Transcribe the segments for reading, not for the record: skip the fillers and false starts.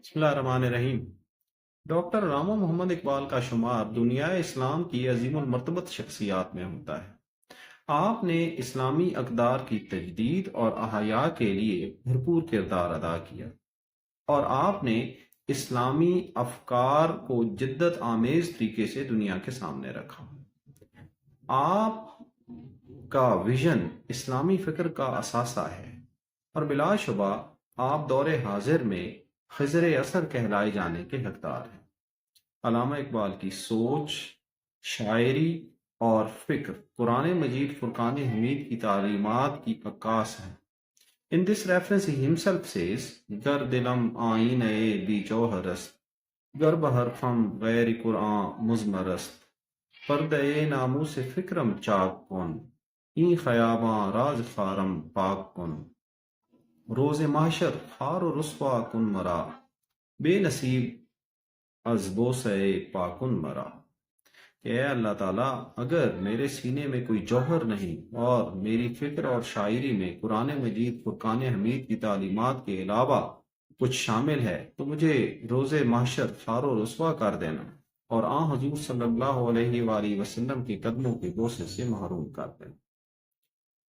بسم اللہ الرحمن الرحیم۔ ڈاکٹر علامہ محمد اقبال کا شمار دنیا اسلام کی عظیم المرتبت شخصیات میں ہوتا ہے۔ آپ نے اسلامی اقدار کی تجدید اور احیاء کے لیے بھرپور کردار ادا کیا، اور آپ نے اسلامی افکار کو جدت آمیز طریقے سے دنیا کے سامنے رکھا۔ آپ کا ویژن اسلامی فکر کا اثاثہ ہے، اور بلا شبہ آپ دور حاضر میں خضر اثر کہلائے جانے کے حقدار ہیں۔ علامہ اقبال کی سوچ، شاعری اور فکر قرآن مجید فرقان حمید کی تعلیمات کی عکاس ہیں۔ In this reference he himself says, گر دلم آئین بی جوہر است، گر بحرفم غیر قرآن مضمر است، پردہ ناموس فکرم چاک کن، این خیاباں راز خارم پاک کن، روز محشر خار و رسوا کن مرا، بے نصیب از بوسہ پاکن مرا۔ کہ اے اللہ تعالیٰ، اگر میرے سینے میں کوئی جوہر نہیں اور میری فکر اور شاعری میں قرآن مجید فرقان حمید کی تعلیمات کے علاوہ کچھ شامل ہے تو مجھے روز محشر خار و رسوا کر دینا، اور آن حضور صلی اللہ علیہ وآلہ وسلم کے قدموں کے بوسے سے محروم کر دینا۔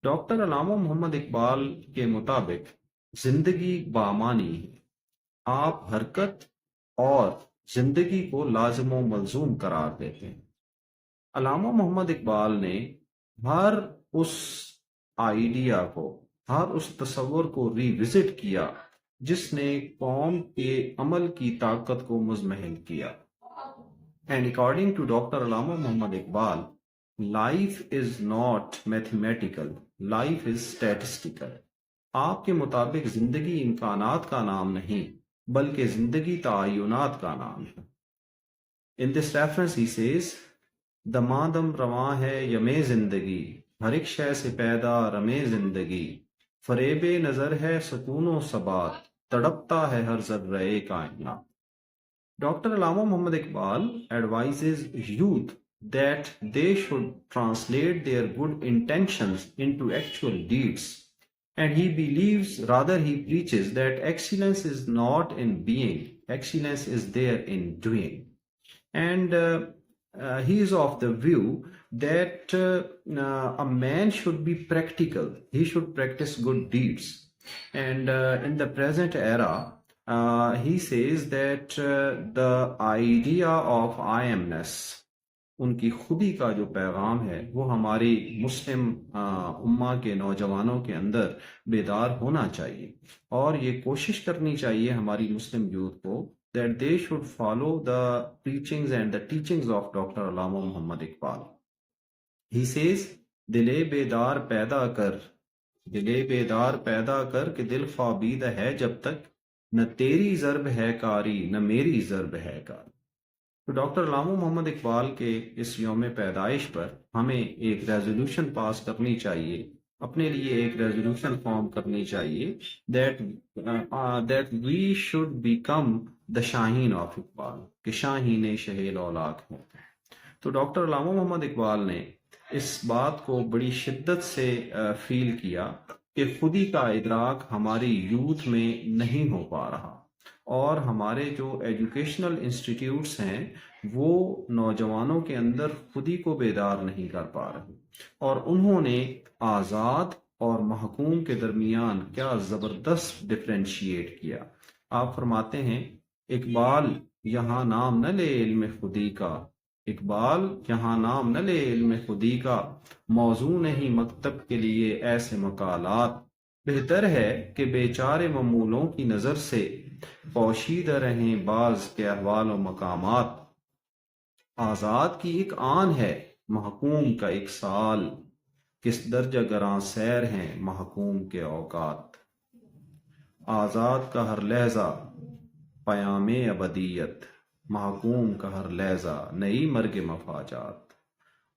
ڈاکٹر علامہ محمد اقبال کے مطابق زندگی بامانی ہے۔ آپ حرکت اور زندگی کو لازم و ملزوم قرار دیتے ہیں۔ علامہ محمد اقبال نے ہر اس آئیڈیا کو، ہر اس تصور کو ری وزٹ کیا جس نے قوم کے عمل کی طاقت کو مزمحل کیا۔ And according to Dr. Allama Muhammad Iqbal, life is not mathematical, life is statistical۔ آپ کے مطابق زندگی امکانات کا نام نہیں بلکہ زندگی تعینات کا نام ہے۔ In this reference he says, دمادم رواں ہے یمیں زندگی، ہر ایک شے سے پیدا رمے زندگی، فریب نظر ہے سکون و ثبات، تڑپتا ہے ہر ذرہ کائنات۔ Doctor Allama Muhammad Iqbal advises youth that they should translate their good intentions into actual deeds. And he believes, rather he preaches, that excellence is not in being, excellence is there in doing. And he is of the view that a man should be practical, he should practice good deeds. And in the present era, he says that the idea of I amness، ان کی خودی کا جو پیغام ہے وہ ہماری مسلم امہ کے نوجوانوں کے اندر بیدار ہونا چاہیے، اور یہ کوشش کرنی چاہیے ہماری مسلم یوتھ کو that they should follow the preachings and the teachings of Dr. Allama Muhammad Iqbal. He says, دلے بیدار پیدا کر، دلے بیدار پیدا کر کہ دل خوابید ہے جب تک، نہ تیری ضرب ہے کاری نہ میری ضرب ہے کاری۔ تو ڈاکٹر علامہ محمد اقبال کے اس یوم پیدائش پر ہمیں ایک ریزولوشن پاس کرنی چاہیے، اپنے لیے ایک ریزولوشن فارم کرنی چاہیے that we should become the Shaheen of Iqbal, کہ شاہین شہیل اولاق ہوں۔ تو ڈاکٹر علامہ محمد اقبال نے اس بات کو بڑی شدت سے فیل کیا کہ خودی کا ادراک ہماری یوتھ میں نہیں ہو پا رہا، اور ہمارے جو ایجوکیشنل انسٹیٹیوٹس ہیں وہ نوجوانوں کے اندر خودی کو بیدار نہیں کر پا رہے، اور انہوں نے آزاد اور محکوم کے درمیان کیا زبردست ڈفرینشیٹ کیا۔ آپ فرماتے ہیں، اقبال یہاں نام نہ لے علم خودی کا، اقبال یہاں نام نہ لے علم خودی کا، موضوع نہیں مکتب کے لیے ایسے مقالات، بہتر ہے کہ بیچارے ممولوں کی نظر سے پوشیدہ رہیں بعض کے احوال و مقامات۔ آزاد کی ایک آن ہے محکوم کا ایک سال، کس درجہ گراں سیر ہیں محکوم کے اوقات۔ آزاد کا ہر لہجہ پیام ابدیت، محکوم کا ہر لہجہ نئی مرگ مفاجات۔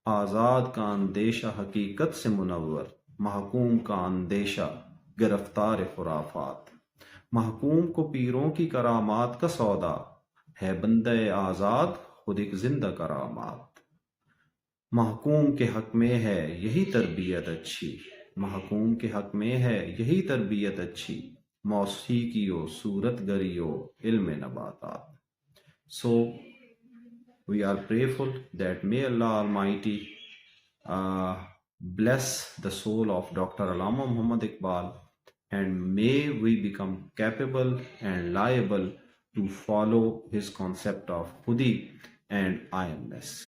آزاد کا اندیشہ حقیقت سے منور، محکوم کا اندیشہ گرفتار خرافات۔ محکوم کو پیروں کی کرامات کا سودا، ہے بندہ آزاد خود ایک زندہ کرامات۔ محکوم کے حق میں ہے یہی تربیت اچھی، محکوم کے حق میں ہے یہی تربیت اچھی، موسیقی و صورت گری و علم نباتات. So we are prayerful that may Allah Almighty bless the soul of Dr. Allama Muhammad Iqbal, and may we become capable and liable to follow his concept of Khudi and I amness.